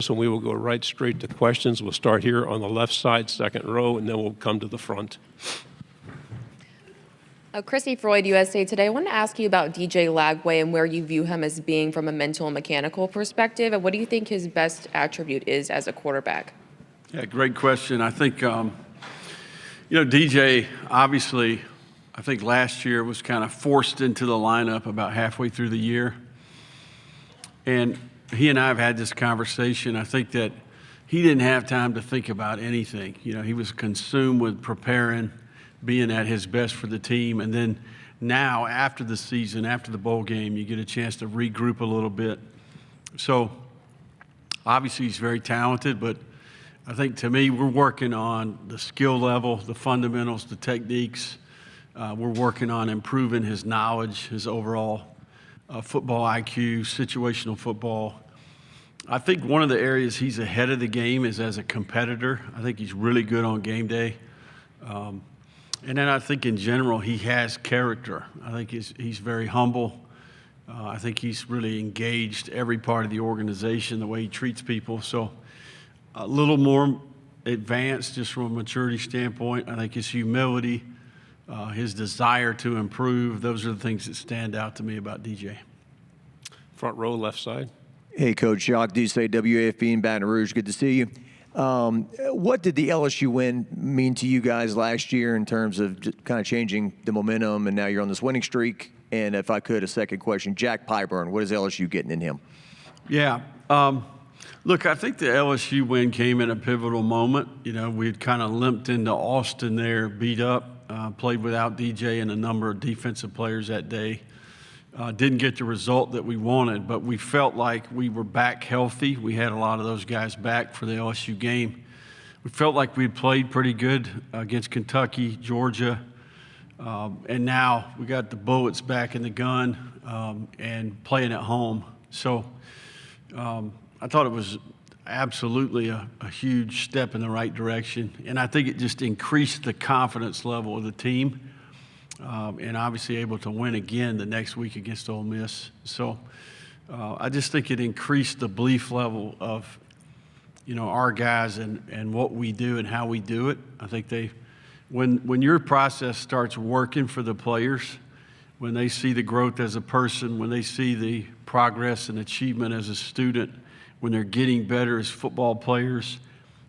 So we will go right straight to questions. We'll start here on the left side, second row, and then we'll come to the front. Chrissy Freud, USA Today. I wanted to ask you about DJ Lagway and where you view him as being from a mental and mechanical perspective, and what do you think his best attribute is as a quarterback? Yeah, great question. I think, DJ, obviously, I think last year was kind of forced into the lineup about halfway through the year. And he and I have had this conversation. I think that he didn't have time to think about anything. He was consumed with preparing, being at his best for the team. And then now, after the season, after the bowl game, you get a chance to regroup a little bit. So obviously he's very talented, but I think to me, we're working on the skill level, the fundamentals, the techniques. We're working on improving his knowledge, his overall football IQ, situational football. I think one of the areas he's ahead of the game is as a competitor. I think he's really good on game day. And then I think in general, he has character. I think he's very humble. I think he's really engaged every part of the organization, the way he treats people. So a little more advanced just from a maturity standpoint. I think his humility, his desire to improve, those are the things that stand out to me about DJ. Front row, left side. Hey, Coach Jacques Doucet, WAFB in Baton Rouge. Good to see you. What did the LSU win mean to you guys last year in terms of just kind of changing the momentum, and now you're on this winning streak? And if I could, a second question, Jack Pyburn, what is LSU getting in him? Yeah. Look, I think the LSU win came in a pivotal moment. We had kind of limped into Austin there, beat up, played without DJ and a number of defensive players that day. Didn't get the result that we wanted, but we felt like we were back healthy. We had a lot of those guys back for the LSU game. We felt like we played pretty good against Kentucky, Georgia, and now we got the bullets back in the gun and playing at home. So I thought it was absolutely a huge step in the right direction, and I think it just increased the confidence level of the team. And obviously able to win again the next week against Ole Miss. So I just think it increased the belief level of, our guys and what we do and how we do it. I think when your process starts working for the players, when they see the growth as a person, when they see the progress and achievement as a student, when they're getting better as football players,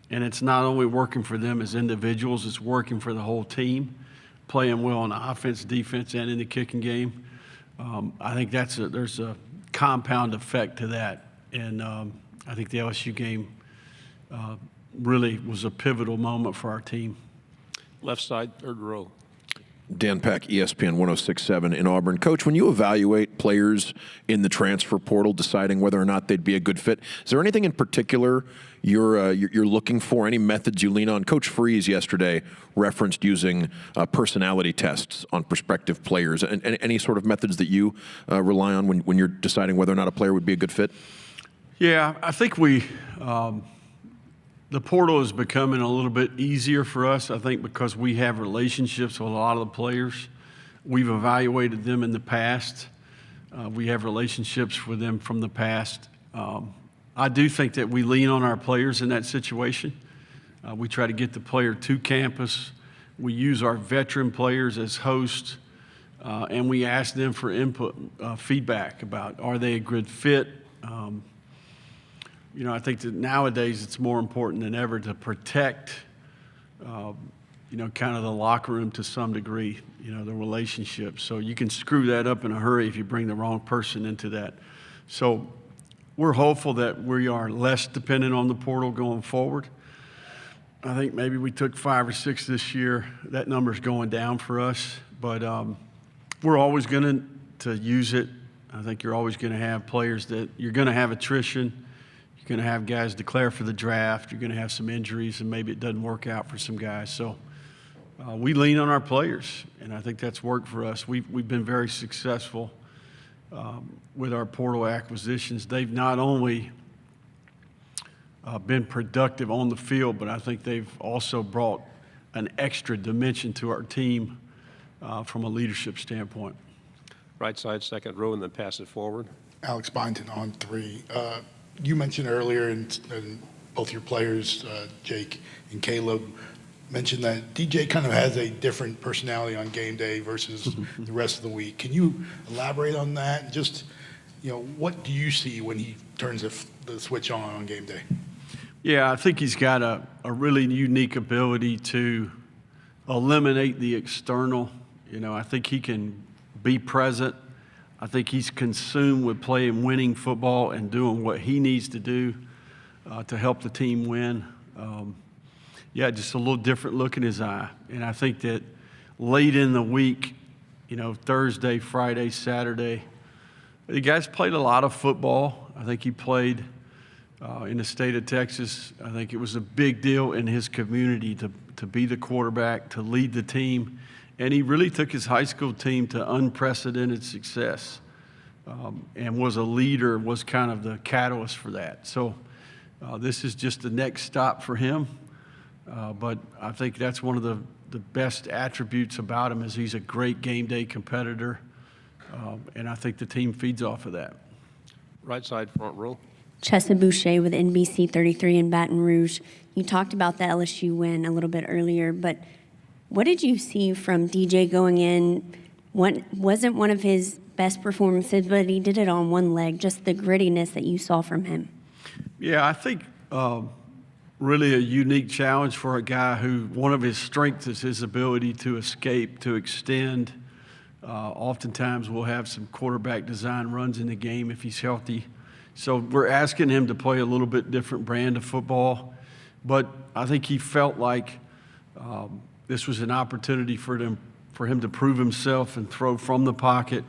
and it's not only working for them as individuals, it's working for the whole team, playing well on the offense, defense, and in the kicking game. I think there's a compound effect to that. And I think the LSU game really was a pivotal moment for our team. Left side, third row. Dan Peck, ESPN 106.7 in Auburn. Coach, when you evaluate players in the transfer portal, deciding whether or not they'd be a good fit, is there anything in particular you're looking for, any methods you lean on? Coach Freeze yesterday referenced using personality tests on prospective players. And any sort of methods that you rely on when you're deciding whether or not a player would be a good fit? Yeah, I think the portal is becoming a little bit easier for us, I think, because we have relationships with a lot of the players. We've evaluated them in the past. We have relationships with them from the past. I do think that we lean on our players in that situation. We try to get the player to campus. We use our veteran players as hosts, and we ask them for input, feedback about are they a good fit. I think that nowadays it's more important than ever to protect, kind of the locker room to some degree, the relationship. So you can screw that up in a hurry if you bring the wrong person into that. So we're hopeful that we are less dependent on the portal going forward. I think maybe we took 5 or 6 this year. That number's going down for us, but we're always going to use it. I think you're always going to have players that you're going to have attrition. You're going to have guys declare for the draft. You're going to have some injuries, and maybe it doesn't work out for some guys. So we lean on our players, and I think that's worked for us. We've been very successful with our portal acquisitions. They've not only been productive on the field, but I think they've also brought an extra dimension to our team from a leadership standpoint. Right side, second row, and then pass it forward. Alex Byington on 3. You mentioned earlier, and both your players, Jake and Caleb, mentioned that DJ kind of has a different personality on game day versus the rest of the week. Can you elaborate on that? Just, what do you see when he turns the switch on game day? Yeah, I think he's got a really unique ability to eliminate the external. I think he can be present. I think he's consumed with playing winning football and doing what he needs to do to help the team win. Just a little different look in his eye. And I think that late in the week, Thursday, Friday, Saturday, the guys played a lot of football. I think he played in the state of Texas. I think it was a big deal in his community to be the quarterback, to lead the team. And he really took his high school team to unprecedented success and was a leader, was kind of the catalyst for that. So this is just the next stop for him. But I think that's one of the best attributes about him is he's a great game day competitor. And I think the team feeds off of that. Right side, front row. Chessa Boucher with NBC 33 in Baton Rouge. You talked about the LSU win a little bit earlier, but what did you see from DJ going in? What wasn't one of his best performances, but he did it on one leg, just the grittiness that you saw from him. Yeah, I think really a unique challenge for a guy who one of his strengths is his ability to escape, to extend. Oftentimes we'll have some quarterback design runs in the game if he's healthy. So we're asking him to play a little bit different brand of football. But I think he felt like this was an opportunity for him to prove himself and throw from the pocket.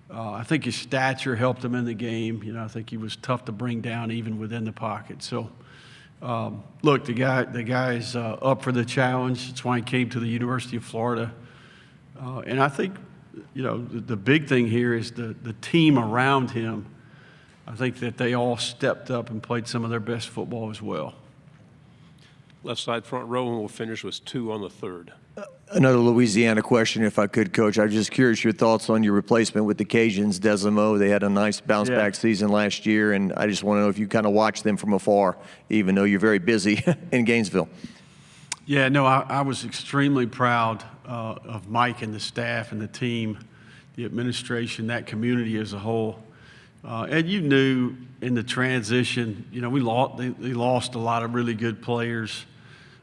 I think his stature helped him in the game. I think he was tough to bring down even within the pocket. So, look, the guy is up for the challenge. That's why he came to the University of Florida. And I think, the big thing here is the team around him. I think that they all stepped up and played some of their best football as well. Left side, front row, and we'll finish with 2 on the third. Another Louisiana question, if I could, Coach. I'm just curious your thoughts on your replacement with the Cajuns, Desimo. They had a nice bounce-back season last year, and I just want to know if you kind of watch them from afar, even though you're very busy in Gainesville. Yeah, no, I was extremely proud of Mike and the staff and the team, the administration, that community as a whole. And you knew in the transition, they lost a lot of really good players,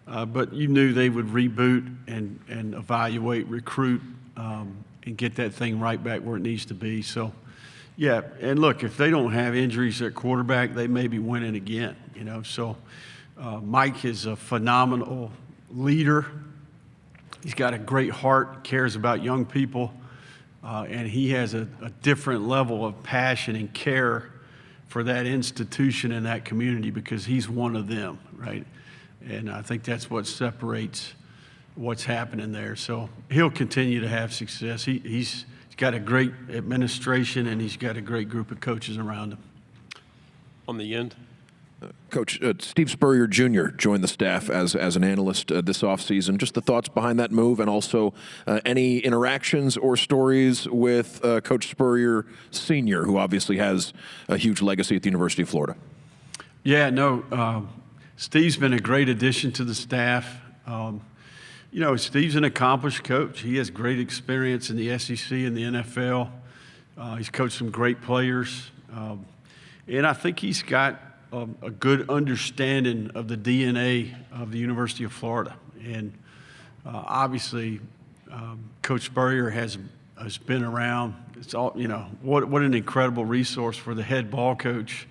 but you knew they would reboot and evaluate, recruit, and get that thing right back where it needs to be. So, yeah, and look, if they don't have injuries at quarterback, they may be winning again, So Mike is a phenomenal leader. He's got a great heart, cares about young people. And he has a different level of passion and care for that institution and that community because he's one of them, right? And I think that's what separates what's happening there. So he'll continue to have success. He's got a great administration and he's got a great group of coaches around him. On the end. Coach, Steve Spurrier Jr. joined the staff as an analyst this offseason. Just the thoughts behind that move and also any interactions or stories with Coach Spurrier Sr., who obviously has a huge legacy at the University of Florida. Yeah, no, Steve's been a great addition to the staff. Steve's an accomplished coach. He has great experience in the SEC and the NFL. He's coached some great players. And I think he's got a good understanding of the DNA of the University of Florida. And obviously, Coach Spurrier has been around. It's all, what an incredible resource for the head ball coach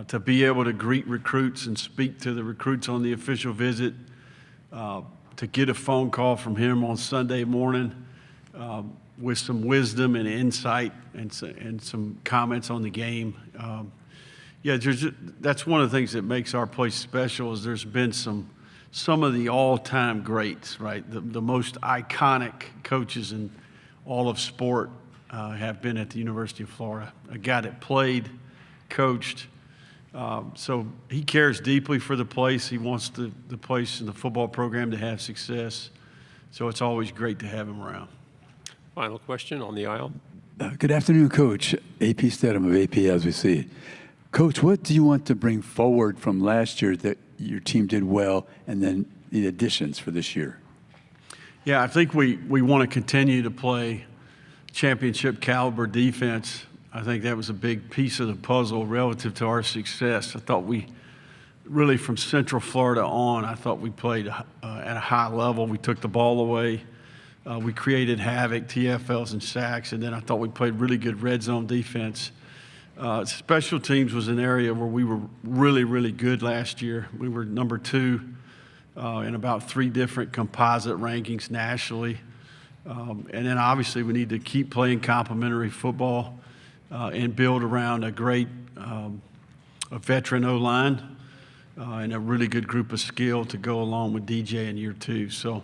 to be able to greet recruits and speak to the recruits on the official visit, to get a phone call from him on Sunday morning with some wisdom and insight and some comments on the game. That's one of the things that makes our place special is there's been some of the all-time greats, right? The most iconic coaches in all of sport have been at the University of Florida. A guy that played, coached. So he cares deeply for the place. He wants the place and the football program to have success. So it's always great to have him around. Final question on the aisle. Good afternoon, Coach. AP Stedham of AP as we see it. Coach, what do you want to bring forward from last year that your team did well, and then the additions for this year? Yeah, I think we want to continue to play championship caliber defense. I think that was a big piece of the puzzle relative to our success. I thought we really, from Central Florida on, I thought we played at a high level. We took the ball away. We created havoc, TFLs and sacks, and then I thought we played really good red zone defense. Special teams was an area where we were really, really good last year. We were number 2 in about 3 different composite rankings nationally. And then obviously we need to keep playing complementary football and build around a great a veteran O-line and a really good group of skill to go along with DJ in year 2. So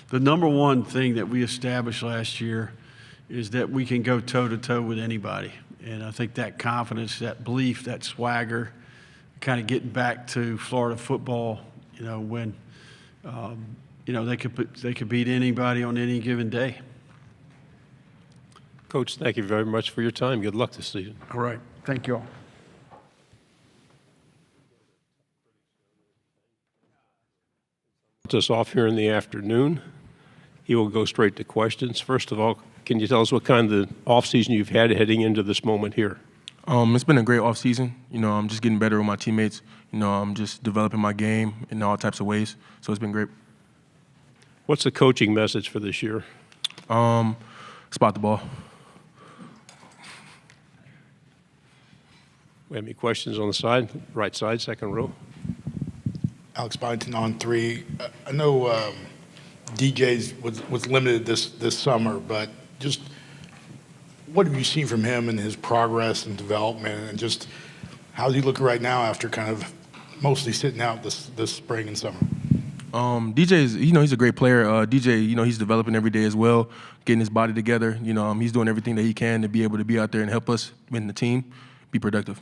the number one thing that we established last year is that we can go toe-to-toe with anybody. And I think that confidence, that belief, that swagger, kind of getting back to Florida football, when, they could beat anybody on any given day. Coach, thank you very much for your time. Good luck this season. All right. Thank you all. Us off here in the afternoon. He will go straight to questions. First of all, can you tell us what kind of offseason you've had heading into this moment here? It's been a great offseason. I'm just getting better with my teammates. I'm just developing my game in all types of ways. So it's been great. What's the coaching message for this year? Spot the ball. We have any questions on the side? Right side, second row. Alex Byington on 3. I know DJ's was limited this summer, but just what have you seen from him and his progress and development, and just how's he looking right now after kind of mostly sitting out this spring and summer? DJ's, he's a great player. DJ, he's developing every day as well, getting his body together. He's doing everything that he can to be able to be out there and help us win the team, be productive.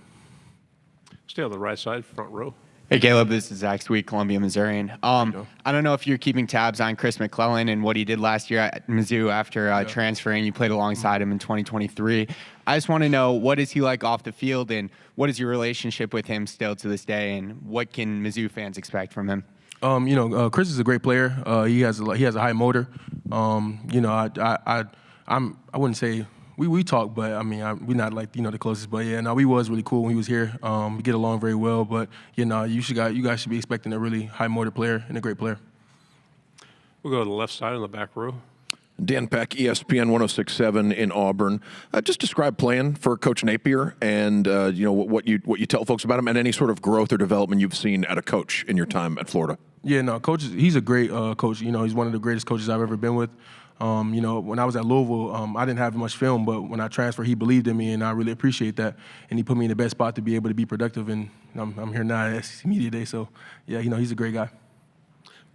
Stay on the right side, front row. Hey, Caleb, this is Zach Sweet, Columbia, Missourian. I don't know if you're keeping tabs on Chris McClellan and what he did last year at Mizzou after transferring. You played alongside him in 2023. I just want to know, what is he like off the field, and what is your relationship with him still to this day, and what can Mizzou fans expect from him? Chris is a great player. He has a high motor. I wouldn't say we talk, but we're not like the closest. But we was really cool when he was here. We get along very well. But you guys should be expecting a really high motor player and a great player. We'll go to the left side on the back row. Dan Peck, ESPN 106.7 in Auburn. Just describe playing for Coach Napier, and what you tell folks about him, and any sort of growth or development you've seen at a coach in your time at Florida. Yeah, no, coach. He's a great coach. He's one of the greatest coaches I've ever been with. When I was at Louisville, I didn't have much film, but when I transferred, he believed in me, and I really appreciate that. And he put me in the best spot to be able to be productive, and I'm here now at SEC Media Day. So, yeah, he's a great guy.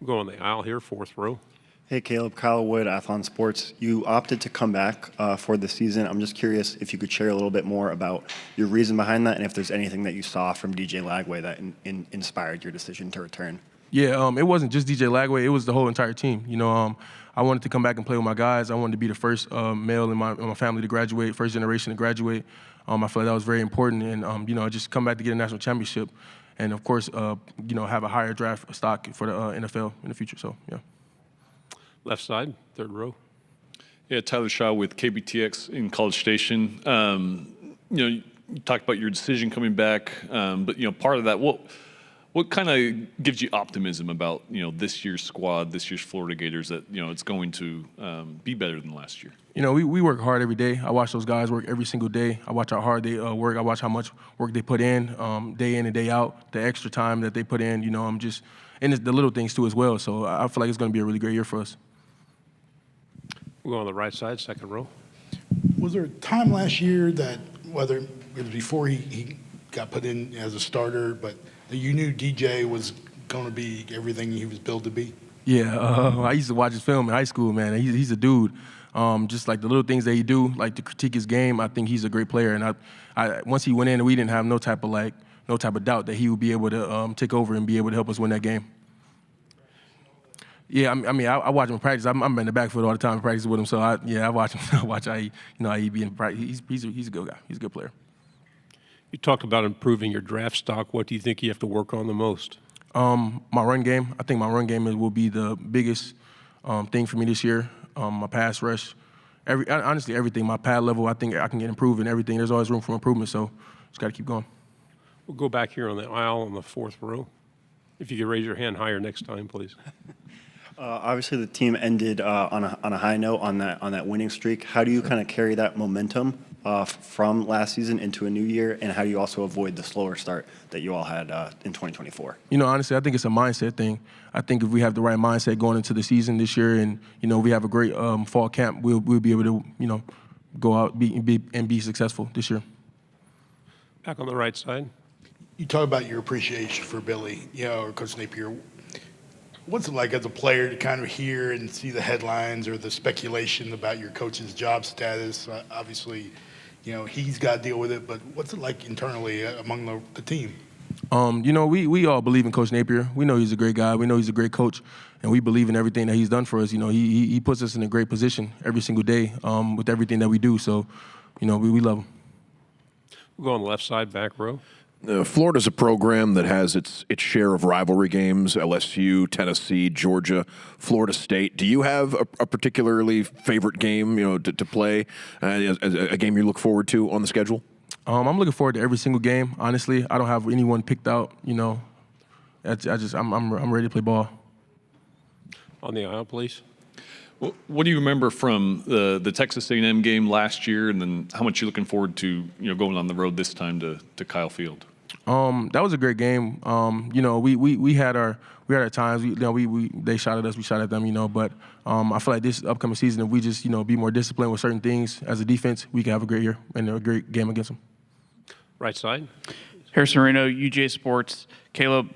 We'll go on the aisle here, fourth row. Hey, Caleb, Kyle Wood, Athlon Sports. You opted to come back for the season. I'm just curious if you could share a little bit more about your reason behind that, and if there's anything that you saw from DJ Lagway that inspired your decision to return. Yeah, it wasn't just DJ Lagway. It was the whole entire team. I wanted to come back and play with my guys. I wanted to be the first male in my family to graduate, first generation to graduate. I feel like that was very important, and just come back to get a national championship, and of course, have a higher draft stock for the NFL in the future. So, yeah. Left side, third row. Yeah, Tyler Shaw with KBTX in College Station. You talked about your decision coming back, but part of that, what kind of gives you optimism about this year's squad, this year's Florida Gators, that it's going to be better than last year? We work hard every day. I watch those guys work every single day. I watch how hard they work. I watch how much work they put in and day out. The extra time that they put in. And it's the little things too as well. So I feel like it's going to be a really great year for us. We'll go on the right side, second row. Was there a time last year that, whether it was before he got put in as a starter, but that you knew DJ was going to be everything he was billed to be? Yeah, I used to watch his film in high school, man. He's a dude. Just like the little things that he do, like to critique his game, I think he's a great player. And I once he went in, we didn't have no type of doubt that he would be able to take over and be able to help us win that game. Yeah, I watch him practice. I'm in the backfield all the time, practice with him. So I watch him. I watch how he be in practice. He's a good guy. He's a good player. You talked about improving your draft stock. What do you think you have to work on the most? My run game. I think my run game will be the biggest thing for me this year. My pass rush, honestly everything. My pad level, I think I can get improved in everything. There's always room for improvement, so just got to keep going. We'll go back here on the aisle on the fourth row. If you could raise your hand higher next time, please. Obviously, the team ended on a high note on that winning streak. How do you kind of carry that momentum from last season into a new year, and how do you also avoid the slower start that you all had in 2024? You know, honestly, I think it's a mindset thing. I think if we have the right mindset going into the season this year, and we have a great fall camp, we'll be able to go out and be successful this year. Back on the right side. You talk about your appreciation for Billy, or Coach Napier. What's it like as a player to kind of hear and see the headlines or the speculation about your coach's job status? Obviously, he's got to deal with it, but what's it like internally among the team? We all believe in Coach Napier. We know he's a great guy. We know he's a great coach, and we believe in everything that he's done for us. He puts us in a great position every single day with everything that we do. So, we love him. We'll go on the left side, back row. Florida's a program that has its share of rivalry games: LSU, Tennessee, Georgia, Florida State. Do you have a particularly favorite game, to play, a game you look forward to on the schedule? I'm looking forward to every single game. Honestly, I don't have anyone picked out. I'm ready to play ball. On the aisle, please. What do you remember from the Texas A&M game last year, and then how much you're looking forward to going on the road this time to Kyle Field? That was a great game. We had our times. They shot at us, we shot at them. But I feel like this upcoming season, if we just be more disciplined with certain things as a defense, we can have a great year and a great game against them. Right side. Harrison Reno, UJ Sports. Caleb,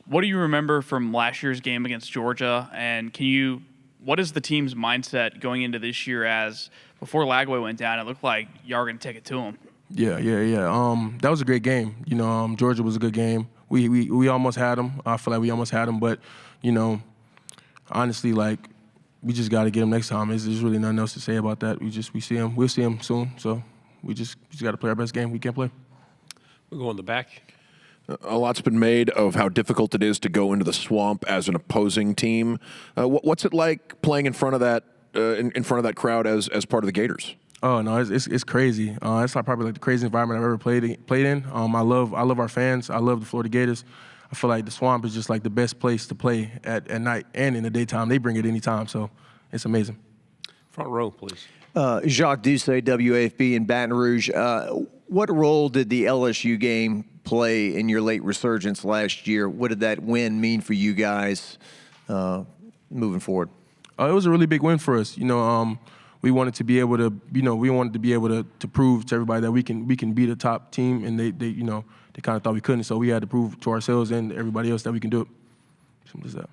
what do you remember from last year's game against Georgia, and what is the team's mindset going into this year? As before Lagway went down, it looked like y'all were going to take it to him. Yeah. That was a great game. Georgia was a good game. We almost had them. I feel like we almost had them, but honestly, we just got to get them next time. There's really nothing else to say about that. We'll see them. We'll see them soon. So we just got to play our best game we can play. We'll go in the back. A lot's been made of how difficult it is to go into the swamp as an opposing team. What's it like playing in front of that crowd as part of the Gators? Oh no, it's crazy. It's probably the craziest environment I've ever played in. I love our fans. I love the Florida Gators. I feel like the swamp is just like the best place to play at night and in the daytime. They bring it anytime, so it's amazing. Front row, please. Jacques Doucet, WAFB in Baton Rouge. What role did the LSU game play in your late resurgence last year? What did that win mean for you guys moving forward? It was a really big win for us. We wanted to be able to prove to everybody that we can be the top team, and they kind of thought we couldn't. So we had to prove to ourselves and everybody else that we can do it. Simple as that.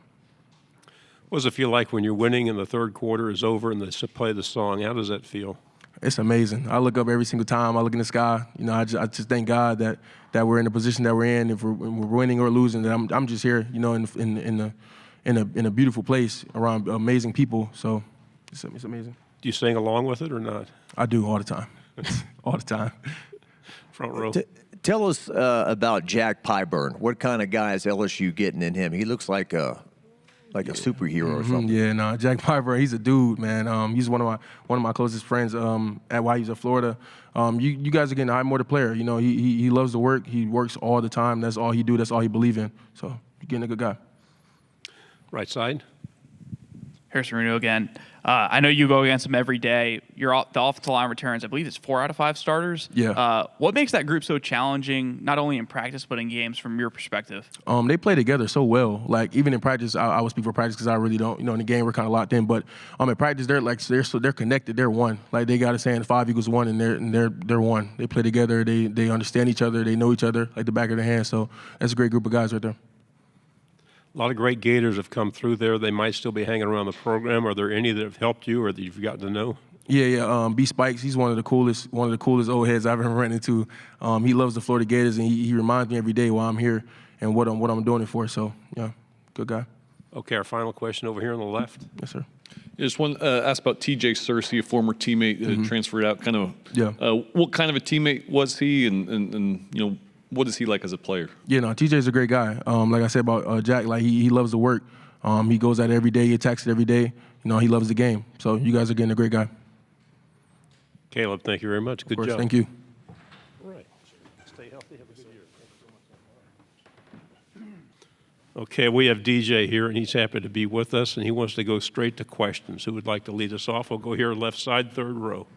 What does it feel like when you're winning and the third quarter is over and they play the song? How does that feel? It's amazing. I look up every single time. I look in the sky. I just thank God that we're in the position that we're in. If we're winning or losing, that I'm just here, in a beautiful place around amazing people. So it's amazing. Do you sing along with it or not? I do all the time. All the time. Front row. Tell us about Jack Pyburn. What kind of guy is LSU getting in him? He looks like a superhero or something. Yeah, no, Jack Piper, he's a dude, man. He's one of my closest friends while he was at Florida. You guys are getting high more the player. He loves to work. He works all the time. That's all he do. That's all he believe in. So you're getting a good guy. Right side. Harrison Reno again. I know you go against them every day. The offensive line returns, I believe it's 4 out of 5 starters. Yeah. What makes that group so challenging, not only in practice but in games from your perspective? They play together so well. Like even in practice, I would speak for practice because I really don't. In the game we're kind of locked in. But in practice, they're connected. They're one. Like they got a saying 5 equals 1, and they're one. They play together. They understand each other. They know each other like the back of their hand. So that's a great group of guys right there. A lot of great Gators have come through there. They might still be hanging around the program. Are there any that have helped you or that you've gotten to know? Yeah. B Spikes, he's one of the coolest old heads I've ever run into. He loves the Florida Gators, and he reminds me every day while I'm here and what I'm doing it for. So yeah, good guy. Okay, our final question over here on the left. Yes, sir. Just one ask about TJ Searcy, a former teammate transferred out. What kind of a teammate was he, and what is he like as a player? Yeah, no, TJ's a great guy. Like I said about Jack, like he loves the work. He goes at it every day. He attacks it every day. He loves the game. So you guys are getting a great guy. Caleb, thank you very much. Good Of course, job. thank you. Right. Stay healthy. Have a good year. Okay, we have DJ here, and he's happy to be with us, and he wants to go straight to questions. Who would like to lead us off? We'll go here, left side, third row.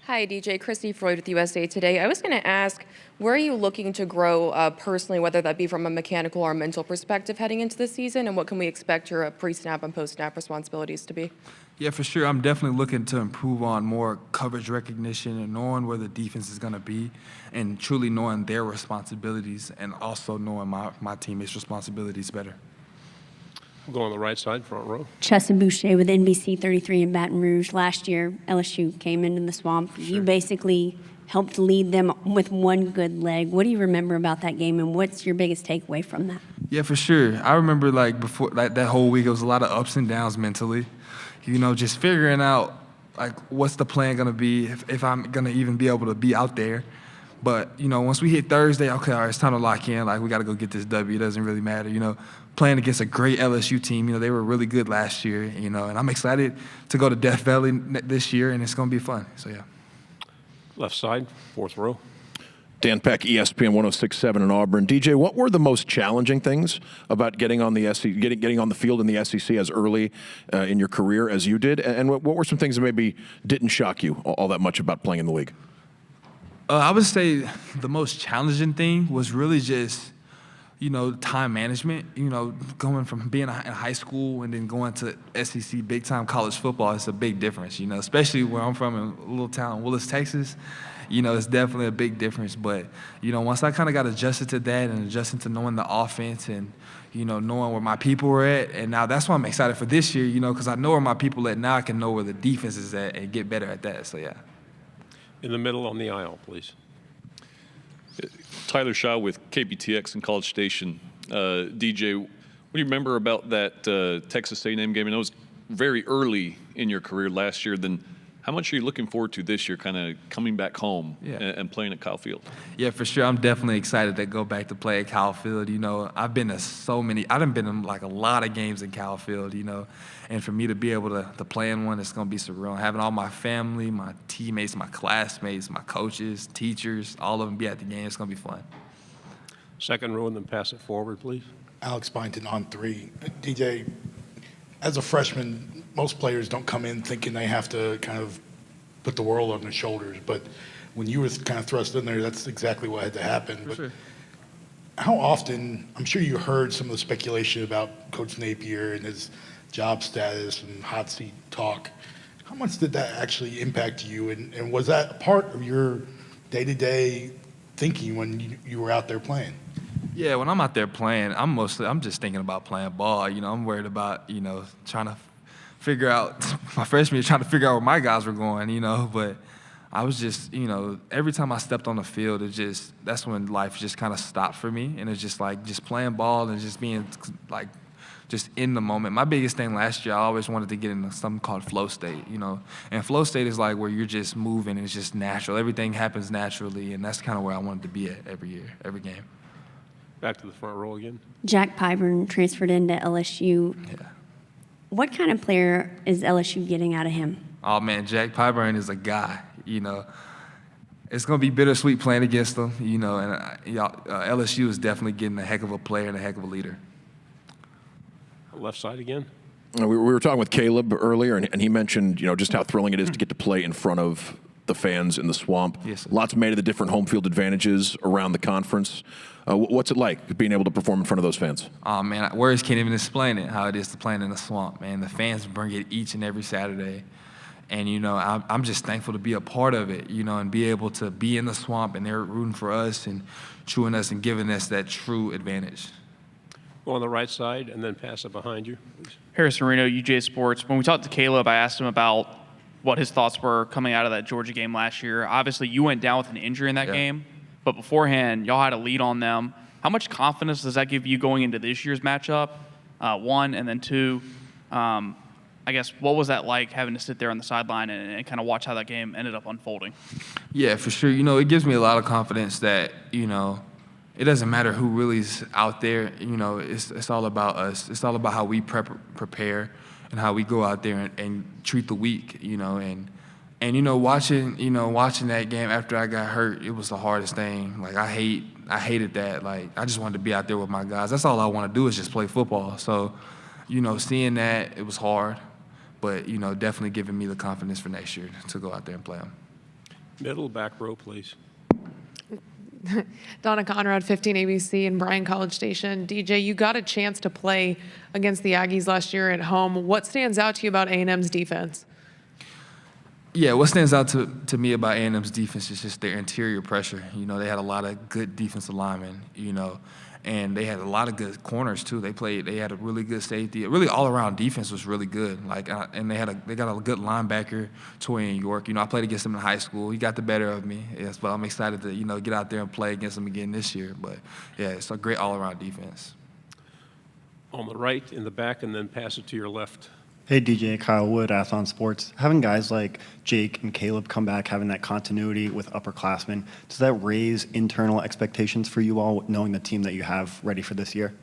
Hi, DJ. Christy Freud with USA Today. I was going to ask, where are you looking to grow personally, whether that be from a mechanical or mental perspective heading into the season, and what can we expect your pre-snap and post-snap responsibilities to be? Yeah, for sure. I'm definitely looking to improve on more coverage recognition and knowing where the defense is going to be and truly knowing their responsibilities and also knowing my teammates' responsibilities better. We'll go on the right side, front row. Chessa Boucher with NBC 33 in Baton Rouge. Last year, LSU came into the swamp. You basically helped lead them with one good leg. What do you remember about that game, and what's your biggest takeaway from that? Yeah, for sure. I remember before that whole week, it was a lot of ups and downs mentally. Just figuring out what's the plan gonna be, if I'm gonna even be able to be out there. But once we hit Thursday, okay, all right, it's time to lock in. We got to go get this W. It doesn't really matter. Playing against a great LSU team. They were really good last year. And I'm excited to go to Death Valley this year, and it's gonna be fun. So yeah. Left side, fourth row. Dan Peck, ESPN 106.7 in Auburn. DJ, what were the most challenging things about getting on the getting on the field in the SEC as early in your career as you did? And what were some things that maybe didn't shock you all that much about playing in the league? I would say the most challenging thing was really just, time management. Going from being in high school and then going to SEC big-time college football, it's a big difference, especially where I'm from in a little town, Willis, Texas. It's definitely a big difference. But, once I kind of got adjusted to that and adjusted to knowing the offense and, knowing where my people were at, and now that's why I'm excited for this year, because I know where my people are at. Now I can know where the defense is at and get better at that. So, yeah. In the middle on the aisle, please. Tyler Shaw with KBTX in College Station. DJ, what do you remember about that Texas A&M game? I know it was very early in your career last year. Then how much are you looking forward to this year, kind of coming back home and playing at Kyle Field? Yeah, for sure. I'm definitely excited to go back to play at Kyle Field. I've been to I've been in a lot of games in Kyle Field, and for me to be able to play in one, it's going to be surreal. Having all my family, my teammates, my classmates, my coaches, teachers, all of them be at the game, it's going to be fun. Second row, and then pass it forward, please. Alex Byington on three. DJ, as a freshman, most players don't come in thinking they have to kind of put the world on their shoulders. But when you were kind of thrust in there, that's exactly what had to happen. But how often, I'm sure you heard some of the speculation about Coach Napier and his job status and hot seat talk. How much did that actually impact you? And was that a part of your day-to-day thinking when you were out there playing? Yeah, when I'm out there playing, I'm just thinking about playing ball. I'm worried about, trying to figure out, my freshman year, trying to figure out where my guys were going, but I was just, every time I stepped on the field, that's when life just kind of stopped for me. And it's just just playing ball and just being just in the moment. My biggest thing last year, I always wanted to get into something called flow state, And flow state is where you're just moving and it's just natural. Everything happens naturally, and that's kind of where I wanted to be at every year, every game. Back to the front row again. Jack Pyburn transferred into LSU. Yeah. What kind of player is LSU getting out of him? Oh, man, Jack Pyburn is a guy, It's going to be bittersweet playing against him, and LSU is definitely getting a heck of a player and a heck of a leader. Left side again. We were talking with Caleb earlier, and he mentioned, just how thrilling it is to get to play in front of the fans in the swamp. Yes, lots made of the different home field advantages around the conference. What's it like being able to perform in front of those fans? Oh, man, words can't even explain it, how it is to play in the swamp, man. The fans bring it each and every Saturday. And, I'm just thankful to be a part of it, and be able to be in the swamp, and they're rooting for us and chewing us and giving us that true advantage. Go on the right side and then pass it behind you, please. Harrison Reno, UJ Sports. When we talked to Caleb, I asked him about what his thoughts were coming out of that Georgia game last year. Obviously, you went down with an injury in that game, but beforehand, y'all had a lead on them. How much confidence does that give you going into this year's matchup, one, and then two, I guess, what was that like, having to sit there on the sideline and kind of watch how that game ended up unfolding? Yeah, for sure. It gives me a lot of confidence that, it doesn't matter who really's out there. It's all about us. It's all about how we prepare and how we go out there and treat the week, and watching that game after I got hurt, it was the hardest thing. Like, I hated that. Like, I just wanted to be out there with my guys. That's all I want to do is just play football. So, seeing that, it was hard, but, definitely giving me the confidence for next year to go out there and play them. Middle back row, please. Donna Conrad, 15 ABC and Bryan College Station. DJ, you got a chance to play against the Aggies last year at home. What stands out to you about A&M's defense? Yeah, what stands out to me about A&M's defense is just their interior pressure. They had a lot of good defensive linemen, and they had a lot of good corners too. They had a really good safety. Really, all around defense was really good. And they got a good linebacker, Torian York. I played against him in high school. He got the better of me. Yes, but I'm excited to get out there and play against him again this year. But yeah, it's a great all around defense. On the right, in the back, and then pass it to your left. Hey, DJ, Kyle Wood, Athlon Sports. Having guys like Jake and Caleb come back, having that continuity with upperclassmen, does that raise internal expectations for you all, knowing the team that you have ready for this year?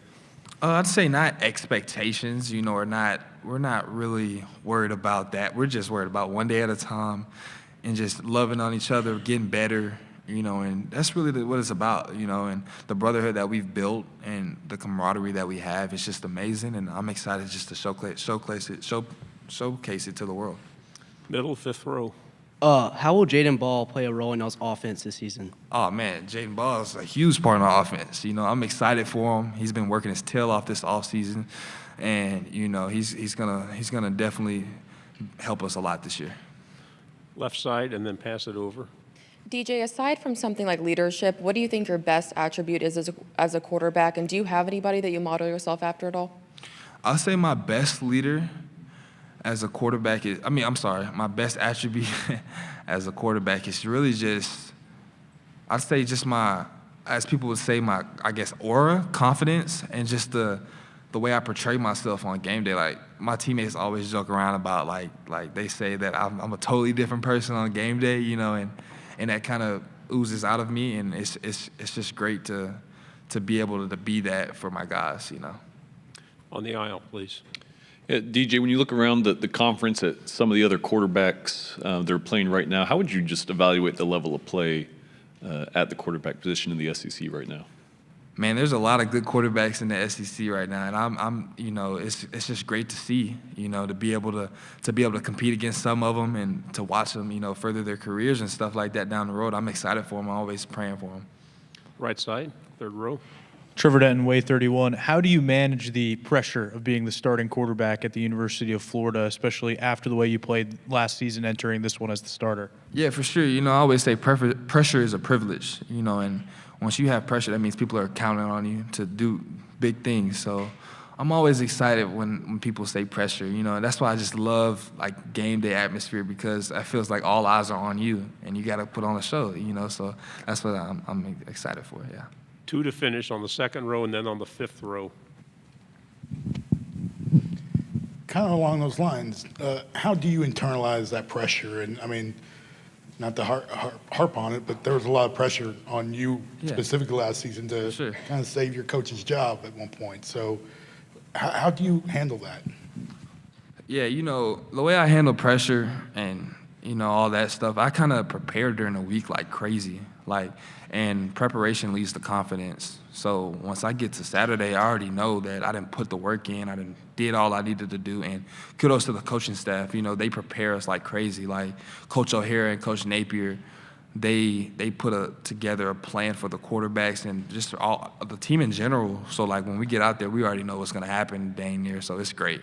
I'd say not expectations, we're not really worried about that. We're just worried about one day at a time and just loving on each other, getting better, and that's really what it's about, and the brotherhood that we've built and the camaraderie that we have is just amazing, and I'm excited just to showcase it to the world. Middle, fifth row. How will Jaden Ball play a role in y'all's offense this season? Oh, man, Jaden Ball is a huge part of our offense. I'm excited for him. He's been working his tail off this offseason, and, he's gonna definitely help us a lot this year. Left side, and then pass it over. DJ, aside from something like leadership, what do you think your best attribute is as a quarterback, and do you have anybody that you model yourself after at all? I'll say my best leader as a quarterback is, my best attribute as a quarterback is really just, I'd say just as people would say, I guess, aura, confidence, and just the way I portray myself on game day. Like, my teammates always joke around about, like they say that I'm a totally different person on game day, and that kind of oozes out of me, and it's just great to be able to be that for my guys, On the aisle, please. Yeah, DJ, when you look around the conference at some of the other quarterbacks that are playing right now, how would you just evaluate the level of play at the quarterback position in the SEC right now? Man, there's a lot of good quarterbacks in the SEC right now, and I'm it's just great to see, to be able to compete against some of them and to watch them, further their careers and stuff like that down the road. I'm excited for them. I'm always praying for them. Right side, third row. Trevor Denton, Way 31. How do you manage the pressure of being the starting quarterback at the University of Florida, especially after the way you played last season, entering this one as the starter? Yeah, for sure. I always say pressure is a privilege, and once you have pressure, that means people are counting on you to do big things. So I'm always excited when people say pressure, and that's why I just love game day atmosphere, because it feels like all eyes are on you and you got to put on a show, so that's what I'm excited for, yeah. Two to finish on the second row and then on the fifth row. Kind of along those lines, how do you internalize that pressure? And not to harp on it, but there was a lot of pressure on you specifically last season to kind of save your coach's job at one point. So how do you handle that? Yeah, the way I handle pressure and, all that stuff, I kind of prepare during the week like crazy. And preparation leads to confidence. So once I get to Saturday, I already know that I didn't put the work in. I did all I needed to do. And kudos to the coaching staff. They prepare us like crazy. Like Coach O'Hara and Coach Napier, they put together a plan for the quarterbacks and just all the team in general. So when we get out there, we already know what's going to happen dang near. So it's great.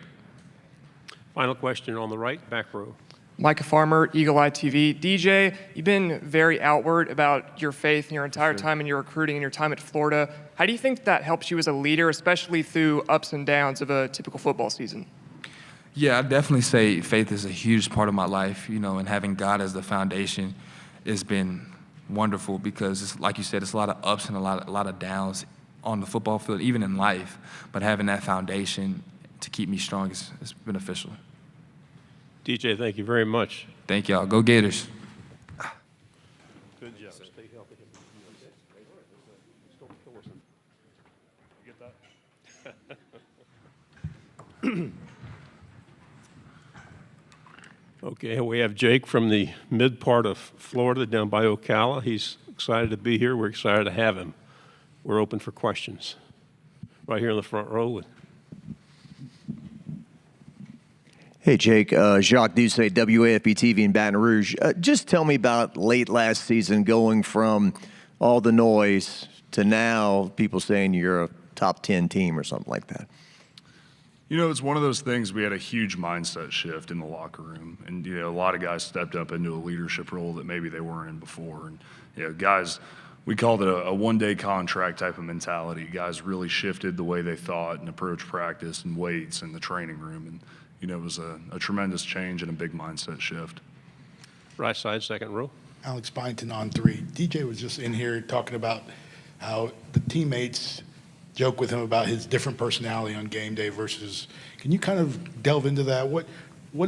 Final question on the right, back row. Micah Farmer, Eagle Eye TV. DJ, you've been very outward about your faith in your entire time in your recruiting and your time at Florida. How do you think that helps you as a leader, especially through ups and downs of a typical football season? Yeah, I definitely say faith is a huge part of my life, and having God as the foundation has been wonderful, because it's, like you said, it's a lot of ups and a lot of downs on the football field, even in life. But having that foundation to keep me strong is beneficial. DJ, thank you very much. Thank y'all. Go Gators. Good job. Stay healthy. Okay, we have Jake from the mid part of Florida down by Ocala. He's excited to be here. We're excited to have him. We're open for questions. Right here in the front row. Hey, Jake. Jacques Doucet, WAFB TV in Baton Rouge. Just tell me about late last season going from all the noise to now people saying you're a top 10 team or something like that. You know, it's one of those things. We had a huge mindset shift in the locker room, and a lot of guys stepped up into a leadership role that maybe they weren't in before. And guys, we called it a one-day contract type of mentality. Guys really shifted the way they thought and approached practice and weights and the training room, and it was a tremendous change and a big mindset shift. Right side, second row. Alex Byington on 3. DJ was just in here talking about how the teammates joke with him about his different personality on game day versus. Can you kind of delve into that? What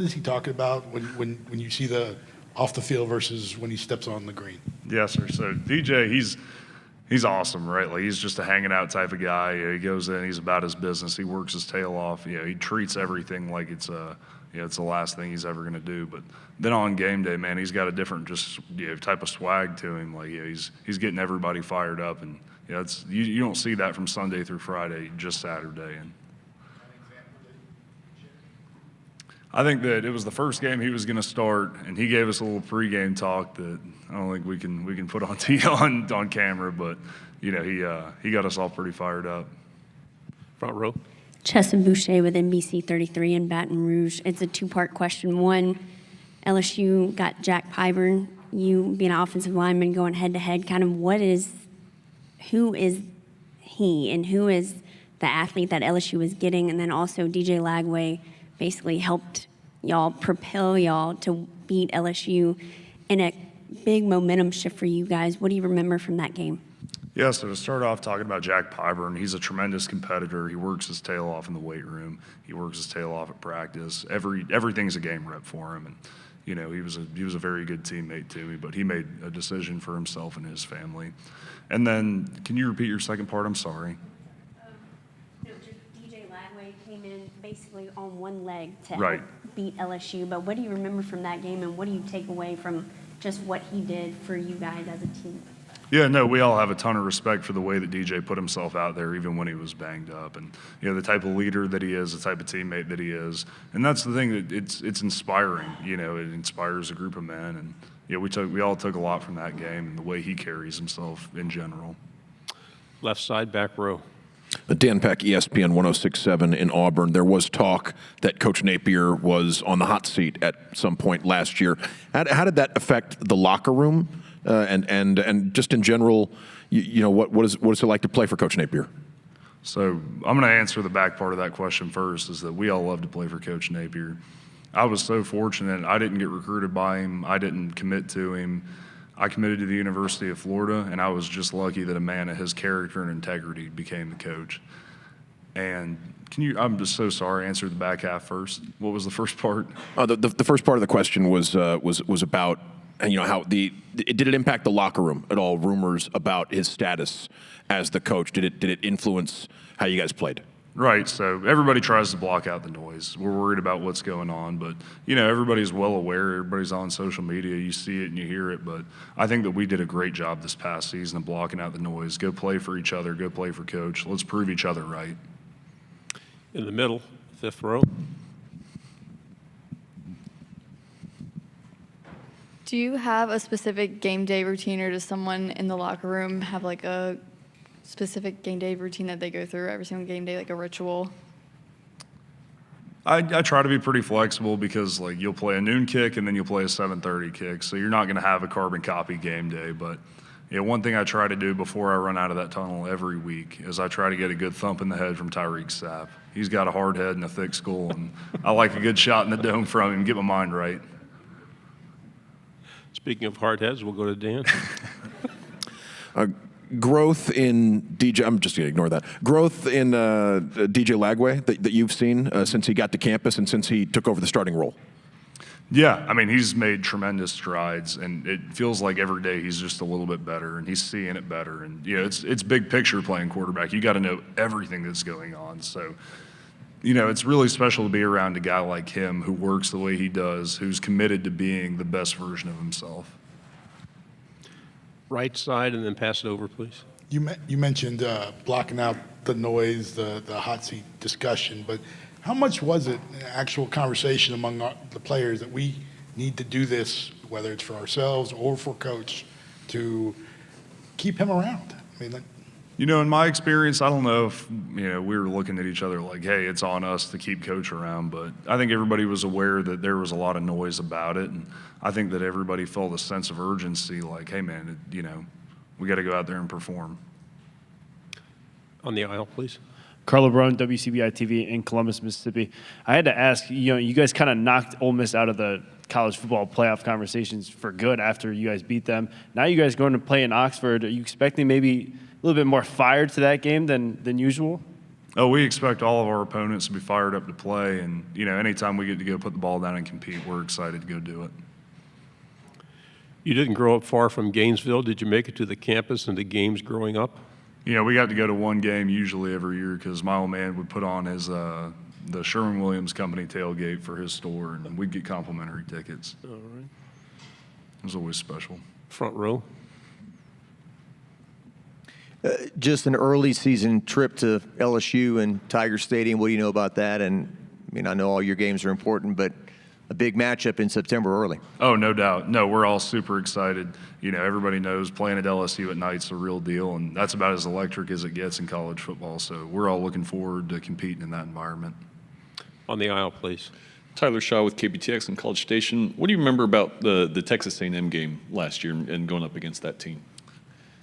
is he talking about when you see the off the field versus when he steps on the green? Yes, sir. So DJ, he's awesome, right? Like, he's just a hanging out type of guy. He goes in, he's about his business. He works his tail off. He treats everything like it's it's the last thing he's ever going to do. But then on game day, man, he's got a different type of swag to him. Like, he's getting everybody fired up, and you don't see that from Sunday through Friday, just Saturday. And I think that it was the first game he was going to start, and he gave us a little pregame talk that I don't think we can put on camera, but he got us all pretty fired up. Front row. Chessa Boucher with NBC 33 in Baton Rouge. It's a two-part question. One, LSU got Jack Pyburn. You being an offensive lineman going head-to-head, kind of who is he and who is the athlete that LSU was getting? And then also DJ Lagway basically helped y'all, propel y'all to beat LSU in a big momentum shift for you guys. What do you remember from that game? Yeah, so to start off talking about Jack Pyburn, he's a tremendous competitor. He works his tail off in the weight room. He works his tail off at practice. Everything's a game rep for him, and he was a very good teammate to me. But he made a decision for himself and his family. And then, can you repeat your second part? I'm sorry. DJ Lagway came in basically on one leg to Right. help beat LSU. But what do you remember from that game, and what do you take away from just what he did for you guys as a team? Yeah, no, we all have a ton of respect for the way that DJ put himself out there, even when he was banged up, and the type of leader that he is, the type of teammate that he is, and that's the thing that it's inspiring. It inspires a group of men, and we all took a lot from that game and the way he carries himself in general. Left side, back row. Dan Peck, ESPN 1067 in Auburn. There was talk that Coach Napier was on the hot seat at some point last year. How did that affect the locker room? And just in general, what is it like to play for Coach Napier? So I'm going to answer the back part of that question first, is that we all love to play for Coach Napier. I was so fortunate. I didn't get recruited by him. I didn't commit to him. I committed to the University of Florida, and I was just lucky that a man of his character and integrity became the coach. And I'm just so sorry, answer the back half first. What was the first part? The first part of the question was about how did it impact the locker room at all? Rumors about his status as the coach, did it influence how you guys played? Right. So everybody tries to block out the noise. We're worried about what's going on, but everybody's well aware. Everybody's on social media. You see it and you hear it. But I think that we did a great job this past season of blocking out the noise. Go play for each other. Go play for Coach. Let's prove each other right. In the middle, fifth row. Do you have a specific game day routine, or does someone in the locker room have like a specific game day routine that they go through every single game day, like a ritual? I try to be pretty flexible because you'll play a noon kick and then you'll play a 7:30 kick, so you're not going to have a carbon copy game day. But one thing I try to do before I run out of that tunnel every week is I try to get a good thump in the head from Tyreek Sapp. He's got a hard head and a thick skull, and I like a good shot in the dome from him, get my mind right. Speaking of hard heads, we'll go to Dan. growth in DJ, I'm just going to ignore that. Growth in DJ Lagway that you've seen since he got to campus and since he took over the starting role? Yeah, I mean, he's made tremendous strides, and it feels like every day he's just a little bit better, and he's seeing it better. And, you know, it's big picture playing quarterback. You got to know everything that's going on. So, you know, it's really special to be around a guy like him who works the way he does, who's committed to being the best version of himself. Right side, and then pass it over, please. You mentioned blocking out the noise, the hot seat discussion, but how much was it an actual conversation among the players that we need to do this, whether it's for ourselves or for coach, to keep him around? I mean, you know, in my experience, I don't know if, you know, we were looking at each other like, hey, it's on us to keep coach around, but I think everybody was aware that there was a lot of noise about it, and I think that everybody felt a sense of urgency, like, hey, man, you know, we got to go out there and perform. On the aisle, please. Carlo Brown, WCBI TV in Columbus, Mississippi. I had to ask, you know, you guys kind of knocked Ole Miss out of the college football playoff conversations for good after you guys beat them. Now you guys going to play in Oxford. Are you expecting maybe a little bit more fire to that game than usual? Oh, we expect all of our opponents to be fired up to play, and, you know, anytime we get to go put the ball down and compete, we're excited to go do it. You didn't grow up far from Gainesville. Did you make it to the campus and the games growing up? You know, we got to go to one game usually every year because my old man would put on his the Sherwin-Williams Company tailgate for his store, and we'd get complimentary tickets. All right. It was always special. Front row. Just an early season trip to LSU and Tiger Stadium. What do you know about that? And I mean, I know all your games are important, but a big matchup in September early. Oh, no doubt. No, we're all super excited. You know, everybody knows playing at LSU at night's a real deal, and that's about as electric as it gets in college football. So we're all looking forward to competing in that environment. On the aisle, please. Tyler Shaw with KBTX in College Station. What do you remember about the Texas A&M game last year and going up against that team?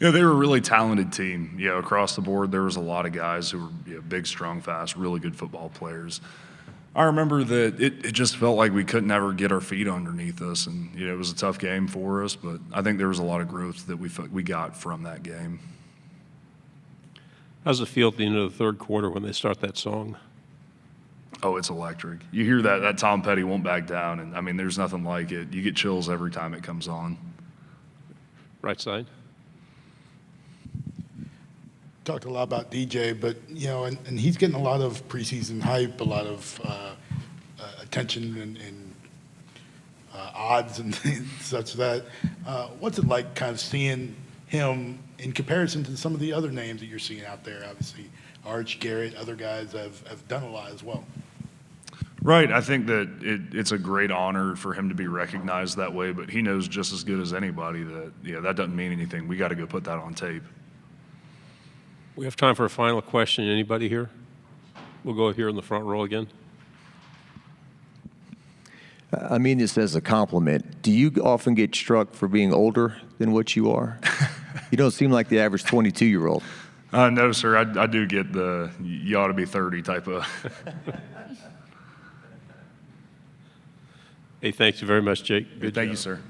You know, they were a really talented team. You know, across the board, there was a lot of guys who were, you know, big, strong, fast, really good football players. I remember that it just felt like we couldn't ever get our feet underneath us, and, you know, it was a tough game for us, but I think there was a lot of growth that we got from that game. How's it feel at the end of the third quarter when they start that song? Oh, it's electric. You hear that Tom Petty won't back down, and, I mean, there's nothing like it. You get chills every time it comes on. Right side. Talked a lot about DJ, but, you know, and he's getting a lot of preseason hype, a lot of attention and odds and such that. What's it like kind of seeing him in comparison to some of the other names that you're seeing out there? Obviously, Arch, Garrett, other guys have done a lot as well. Right. I think that it's a great honor for him to be recognized that way, but he knows just as good as anybody that, yeah, that doesn't mean anything. We got to go put that on tape. We have time for a final question. Anybody here? We'll go here in the front row again. I mean this as a compliment. Do you often get struck for being older than what you are? You don't seem like the average 22-year-old. No, sir. I do get the you ought to be 30 type of. Hey, thank you very much, Jake. Good Thank job. you, sir.